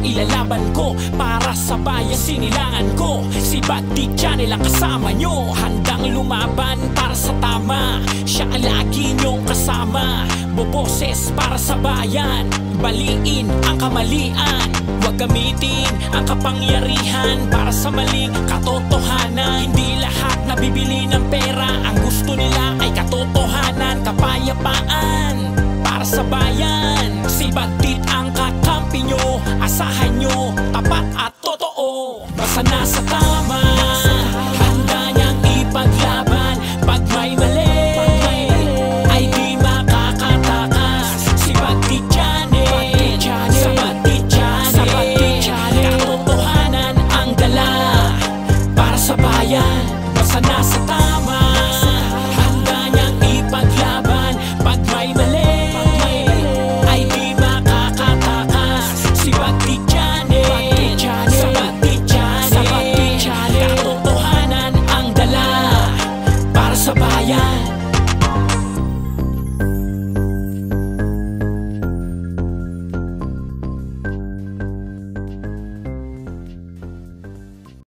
ilalaban ko para sa bayan. Sinilangan ko si Baddi Channel ang kasama nyo, handang lumaban para sa tama. Siya ang lagi nyong kasama, boboses para sa bayan. Baliin ang kamalian, huwag gamitin ang kapangyarihan para sa maling katotohanan. Hindi lahat nabibili ng pera, ang gusto nila ay katotohanan. Kapayapaan para sa bayan, si Baddi ang kakampi nyo. Asahan nyo, tapat at totoo. Basta nasa tama, handa niyang ipaglaban. Pag may mali, ay di makakatakas. Si Baddi Channel, sa Baddi Channel, katotohanan ang dala para sa bayan. Basta nasa tama,